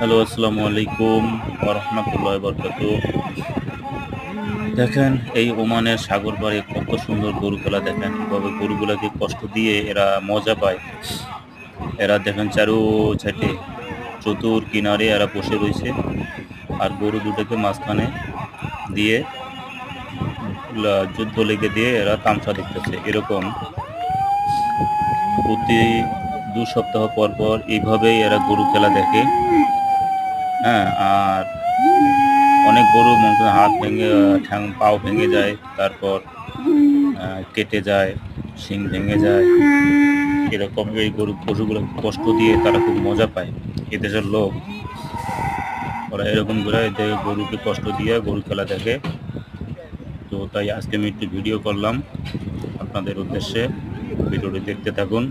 Hello, আসসালামু আলাইকুম ওয়া রাহমাতুল্লাহি ওয়া বারাকাতুহু। দেখেন এই ওমানের সাগর পাড়ে কত সুন্দর গরু খেলা দেখেন। এভাবে গরুগুলাকে কষ্ট দিয়ে এরা মজা পায়। এরা দেখেন চারো সাইডে চতুর কিনারে এরা বসে রইছে। আর গরু দুটাকে মাঝখানে দিয়ে যুদ্ধ লেগে দিয়ে এরা তামসা দেখতেছে। এরকম প্রতি ২ সপ্তাহ পর, পর এইভাবেই এরা গরু খেলা দেখে। হ্যাঁ? আর অনেক গরু মনে করেন হাত ভেঙে পাও ভেঙে যায়। তারপর কেটে যায়, শিং ভেঙে যায়। এরকম এই পশুগুলোকে কষ্ট দিয়ে তারা খুব মজা পায়। এদেশের লোক ওরা এরকম করে এদের গরুকে কষ্ট দিয়ে গরু খেলা দেখে। তো তাই আজকে আমি একটু ভিডিও করলাম আপনাদের উদ্দেশ্যে। ভিডিওটি দেখতে থাকুন।